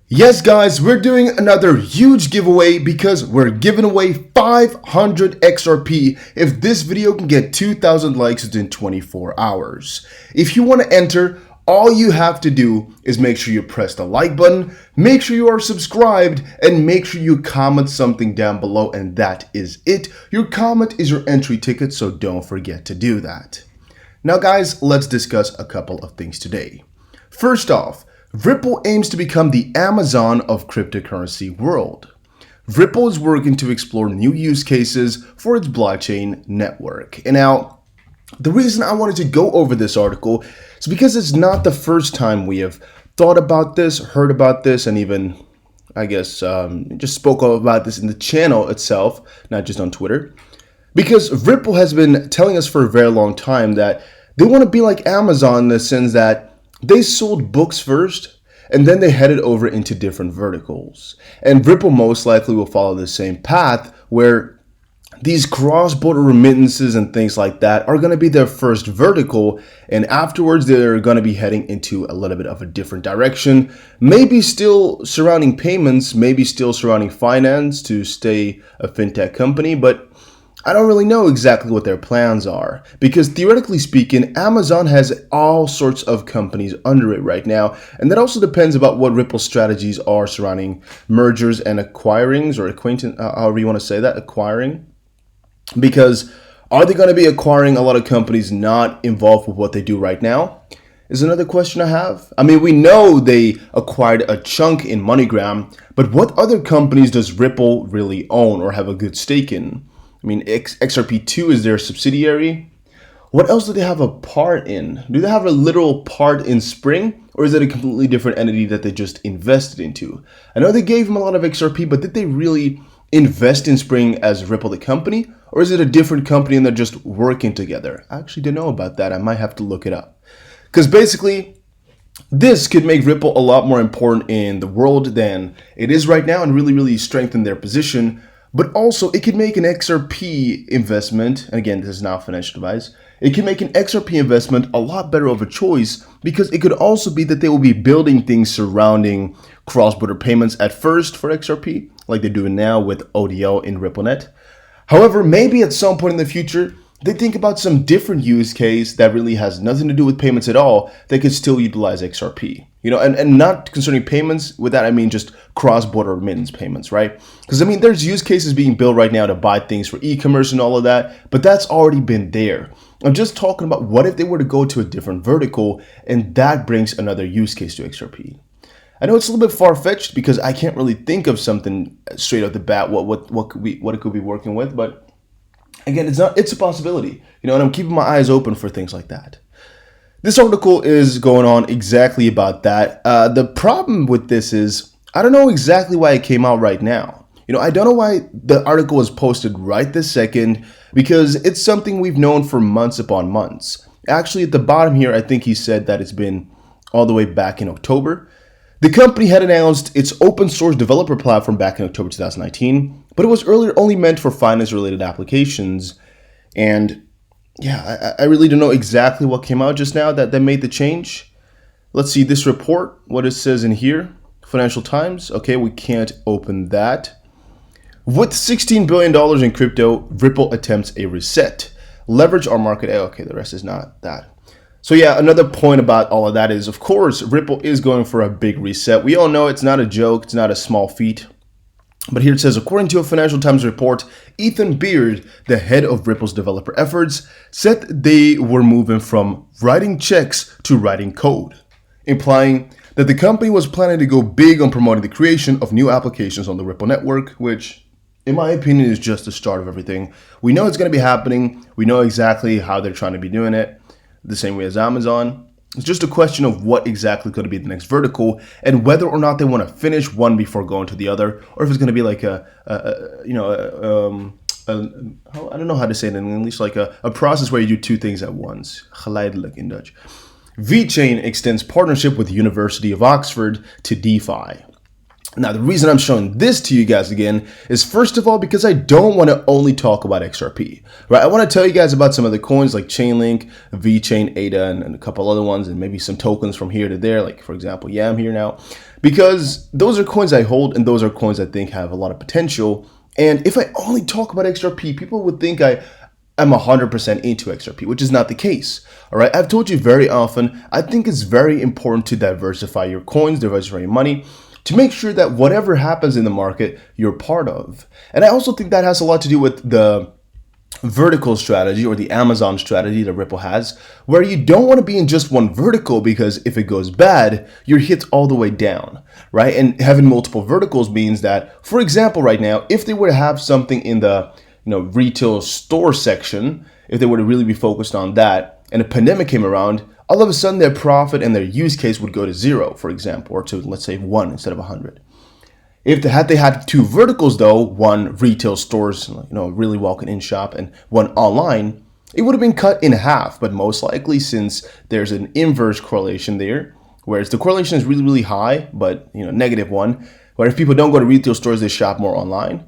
Yes, guys, we're doing another huge giveaway because we're giving away 500 XRP if this video can get 2,000 likes within 24 hours. If you want to enter, all you have to do is make sure you press the like button, make sure you are subscribed, and make sure you comment something down below, and that is it. Your comment is your entry ticket, so don't forget to do that. Now, guys, let's discuss a couple of things today. First off, Ripple aims to become the Amazon of cryptocurrency world. Ripple is working to explore new use cases for its blockchain network. And now, the reason I wanted to go over this article is because it's not the first time we have thought about this, heard about this, and even, just spoke about this in the channel itself, not just on Twitter. Because Ripple has been telling us for a very long time that they want to be like Amazon in the sense that they sold books first, and then they headed over into different verticals. And Ripple most likely will follow the same path where these cross-border remittances and things like that are going to be their first vertical, and afterwards they're going to be heading into a little bit of a different direction, maybe still surrounding payments, maybe still surrounding finance to stay a fintech company, but I don't really know exactly what their plans are, because theoretically speaking, Amazon has all sorts of companies under it right now, and that also depends about what Ripple's strategies are surrounding mergers and acquirings, or however you want to say that, acquiring. Because are they going to be acquiring a lot of companies not involved with what they do right now? Is another question I have. I mean, we know they acquired a chunk in MoneyGram, but what other companies does Ripple really own or have a good stake in? I mean, XRP2 is their subsidiary. What else do they have a part in? Do they have a literal part in Spring, or is it a completely different entity that they just invested into? I know they gave them a lot of XRP, but did they really invest in Spring as Ripple the company, or is it a different company and they're just working together? I actually don't know about that. I might have to look it up. Because basically, this could make Ripple a lot more important in the world than it is right now and really strengthen their position. But also, it could make an XRP investment, and again, this is not financial advice, it can make an XRP investment a lot better of a choice, because it could also be that they will be building things surrounding cross-border payments at first for XRP, like they're doing now with ODO in RippleNet. However, maybe at some point in the future, they think about some different use case that really has nothing to do with payments at all that could still utilize XRP. You know, and not concerning payments. With that, I mean just cross-border remittance payments, right? Because, I mean, there's use cases being built right now to buy things for e-commerce and all of that, but that's already been there. I'm just talking about what if they were to go to a different vertical and that brings another use case to XRP. I know it's a little bit far-fetched because I can't really think of something straight off the bat what it could be working with, but again, it's a possibility, you know, and I'm keeping my eyes open for things like that. This article is going on exactly about that. The problem with this is, I don't know exactly why it came out right now. You know, I don't know why the article was posted right this second, because it's something we've known for months upon months. Actually, at the bottom here, I think he said that it's been all the way back in October. The company had announced its open source developer platform back in October 2019, but it was earlier only meant for finance-related applications. And yeah, I really don't know exactly what came out just now that made the change. Let's see this report, what it says in here. Financial Times. Okay, we can't open that. With $16 billion in crypto, Ripple attempts a reset. Leverage our market. Okay, the rest is not that. So yeah, another point about all of that is, of course, Ripple is going for a big reset. We all know it's not a joke. It's not a small feat. But here it says, according to a Financial Times report, Ethan Beard, the head of Ripple's developer efforts, said they were moving from writing checks to writing code, implying that the company was planning to go big on promoting the creation of new applications on the Ripple network, which, in my opinion, is just the start of everything. We know it's going to be happening. We know exactly how they're trying to be doing it, the same way as Amazon. It's just a question of what exactly is going to be the next vertical and whether or not they want to finish one before going to the other, or if it's going to be like I don't know how to say it in English, like a process where you do two things at once. Geleidelijk in Dutch. VeChain extends partnership with the University of Oxford to DeFi. Now, the reason I'm showing this to you guys again is first of all because I don't want to only talk about XRP, right? I want to tell you guys about some other coins like Chainlink, VeChain, ADA, and a couple other ones, and maybe some tokens from here to there, like for example, YAM here now, because those are coins I hold and those are coins I think have a lot of potential. And if I only talk about XRP, people would think I'm 100% into XRP, which is not the case. All right, I've told you very often, I think it's very important to diversify your coins, diversify your money, to make sure that whatever happens in the market, you're part of. And I also think that has a lot to do with the vertical strategy or the Amazon strategy that Ripple has, where you don't want to be in just one vertical because if it goes bad, you're hit all the way down, right? And having multiple verticals means that, for example, right now, if they were to have something in the retail store section, if they were to really be focused on that, and a pandemic came around, all of a sudden their profit and their use case would go to 0, for example, or to, let's say, 1 instead of 100. If they had two verticals though, one retail stores, really walk-in shop, and one online, it would have been cut in half. But most likely, since there's an inverse correlation there, whereas the correlation is really, really high, but -1, where if people don't go to retail stores, they shop more online.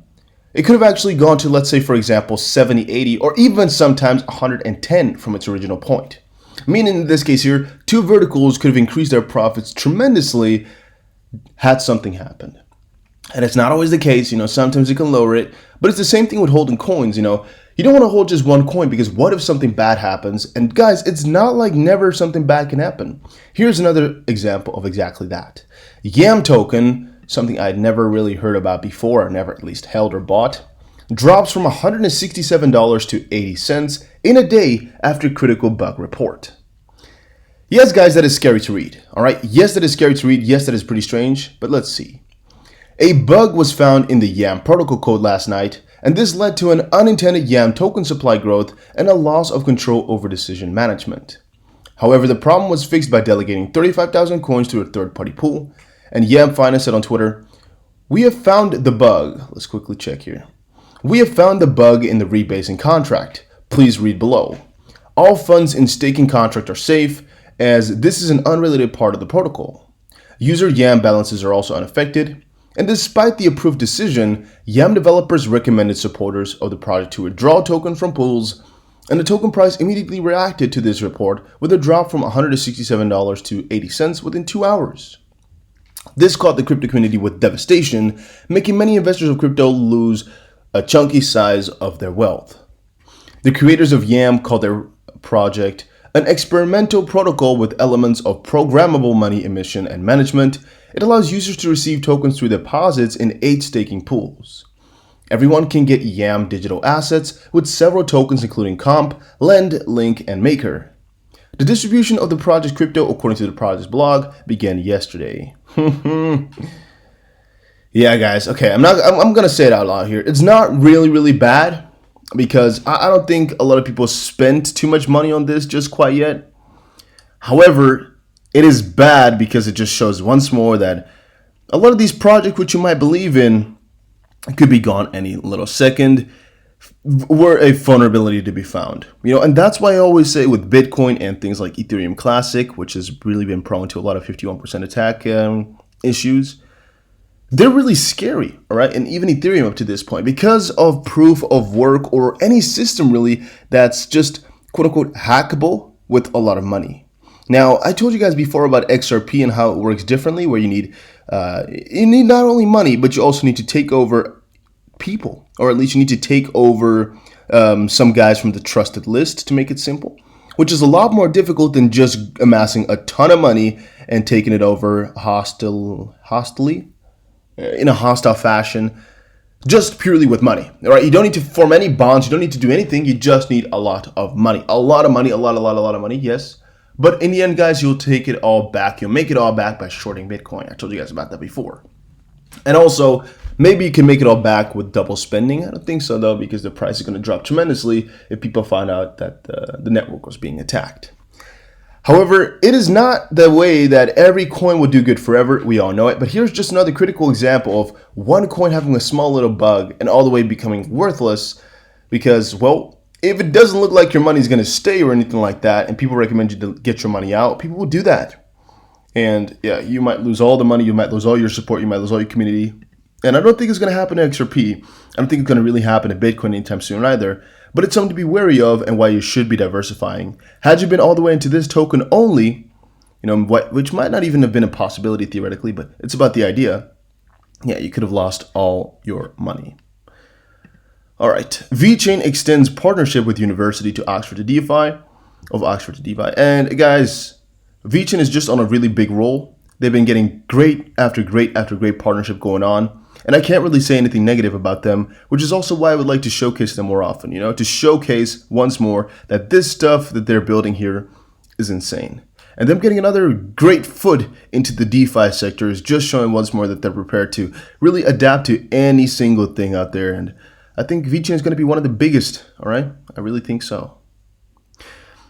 It could have actually gone to, let's say, for example, 70, 80, or even sometimes 110 from its original point. Meaning in this case here, two verticals could have increased their profits tremendously had something happened. And it's not always the case, sometimes you can lower it, but it's the same thing with holding coins, You don't want to hold just one coin because what if something bad happens? And guys, it's not like never something bad can happen. Here's another example of exactly that. YAM token, something I'd never really heard about before, or never at least held or bought, drops from $167 to 80 cents in a day after critical bug report. Yes, guys, that is scary to read. All right. Yes, that is scary to read. Yes, that is pretty strange. But let's see. A bug was found in the YAM protocol code last night, and this led to an unintended YAM token supply growth and a loss of control over decision management. However, the problem was fixed by delegating 35,000 coins to a third-party pool, and YAM Finance said on Twitter, "We have found the bug." Let's quickly check here. "We have found the bug in the rebasing contract. Please read below. All funds in staking contract are safe, as this is an unrelated part of the protocol. User YAM balances are also unaffected. And despite the approved decision, YAM developers recommended supporters of the project to withdraw tokens from pools, and the token price immediately reacted to this report with a drop from $167 to 80 cents within 2 hours. This caught the crypto community with devastation, making many investors of crypto lose a chunky size of their wealth. The creators of YAM called their project an experimental protocol with elements of programmable money emission and management. It allows users to receive tokens through deposits in 8 staking pools. Everyone can get YAM digital assets with several tokens including Comp, Lend, Link, and Maker. The distribution of the project's crypto, according to the project's blog, began yesterday." Yeah, guys. Okay, I'm gonna say it out loud here. It's not really bad because I don't think a lot of people spent too much money on this just quite yet. However, it is bad because it just shows once more that a lot of these projects which you might believe in could be gone any little second, were a vulnerability to be found. And that's why I always say with Bitcoin and things like Ethereum Classic, which has really been prone to a lot of 51% attack issues, they're really scary, all right? And even Ethereum up to this point, because of proof of work or any system really that's just quote unquote hackable with a lot of money. Now, I told you guys before about XRP and how it works differently, where you need not only money, but you also need to take over people, or at least you need to take over some guys from the trusted list, to make it simple, which is a lot more difficult than just amassing a ton of money and taking it over hostily, in a hostile fashion, just purely with money. All right, you don't need to form any bonds, you don't need to do anything, you just need a lot of money. A lot of money, a lot of money, yes. But in the end, guys, you'll take it all back. You'll make it all back by shorting Bitcoin. I told you guys about that before. And also, maybe you can make it all back with double spending. I don't think so, though, because the price is going to drop tremendously if people find out that the network was being attacked. However, it is not the way that every coin will do good forever. We all know it. But here's just another critical example of one coin having a small little bug and all the way becoming worthless because, well, if it doesn't look like your money is going to stay or anything like that, and people recommend you to get your money out, people will do that. And yeah, you might lose all the money, you might lose all your support, you might lose all your community. And I don't think it's going to happen to XRP. I don't think it's going to really happen to Bitcoin anytime soon either. But it's something to be wary of and why you should be diversifying. Had you been all the way into this token only, which might not even have been a possibility theoretically, but it's about the idea. Yeah, you could have lost all your money. All right, VeChain extends partnership with University of Oxford to DeFi. And guys, VeChain is just on a really big roll. They've been getting great after great after great partnership going on. And I can't really say anything negative about them, which is also why I would like to showcase them more often, to showcase once more that this stuff that they're building here is insane. And them getting another great foot into the DeFi sector is just showing once more that they're prepared to really adapt to any single thing out there. And I think VeChain is going to be one of the biggest, all right? I really think so.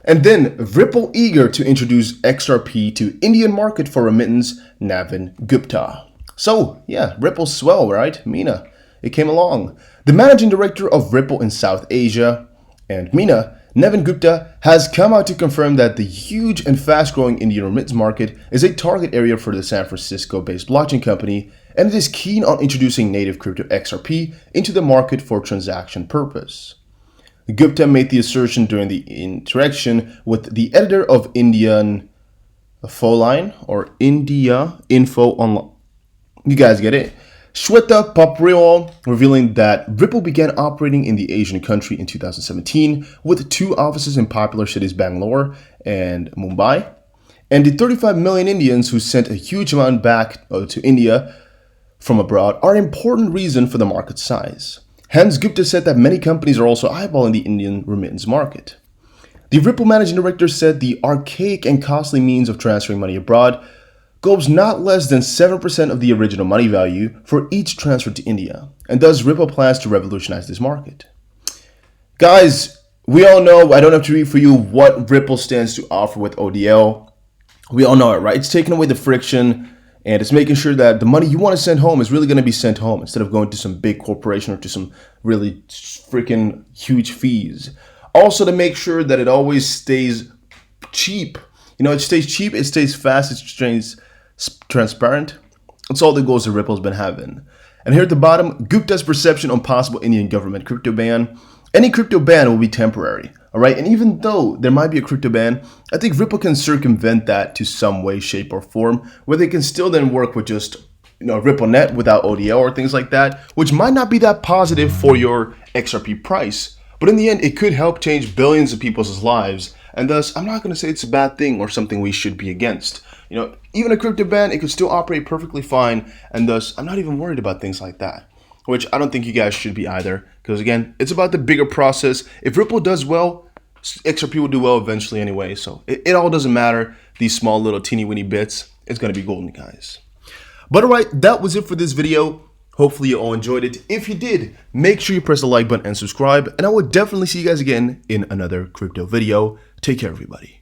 And then Ripple eager to introduce XRP to Indian market for remittance, Navin Gupta. So yeah, Ripple's swell, right? Mina, it came along. The managing director of Ripple in South Asia and Mina, Navin Gupta, has come out to confirm that the huge and fast-growing Indian remittance market is a target area for the San Francisco-based blockchain company, and it is keen on introducing native crypto XRP into the market for transaction purpose. Gupta made the assertion during the interaction with the editor of Indian Infoline, or India Info Online. You guys get it? Shweta Paprial, revealing that Ripple began operating in the Asian country in 2017 with 2 offices in popular cities Bangalore and Mumbai. And the 35 million Indians who sent a huge amount back to India from abroad are an important reason for the market size. Hence, Gupta said that many companies are also eyeballing the Indian remittance market. The Ripple managing director said the archaic and costly means of transferring money abroad goes not less than 7% of the original money value for each transfer to India, and thus Ripple plans to revolutionize this market. Guys, we all know, I don't have to read for you what Ripple stands to offer with ODL. We all know it, right? It's taking away the friction, and it's making sure that the money you want to send home is really going to be sent home instead of going to some big corporation or to some really freaking huge fees. Also to make sure that it always stays cheap. It stays cheap, it stays fast, it stays transparent. That's all the goals that Ripple's been having. And here at the bottom, Gupta's perception on possible Indian government crypto ban. Any crypto ban will be temporary, all right? And even though there might be a crypto ban, I think Ripple can circumvent that to some way, shape, or form, where they can still then work with just RippleNet without ODL or things like that, which might not be that positive for your XRP price. But in the end, it could help change billions of people's lives. And thus, I'm not going to say it's a bad thing or something we should be against. Even a crypto ban, it could still operate perfectly fine. And thus, I'm not even worried about things like that, which I don't think you guys should be either. Because again, it's about the bigger process. If Ripple does well, XRP will do well eventually anyway. So it all doesn't matter. These small little teeny weeny bits, it's going to be golden, guys. But all right, that was it for this video. Hopefully you all enjoyed it. If you did, make sure you press the like button and subscribe. And I will definitely see you guys again in another crypto video. Take care, everybody.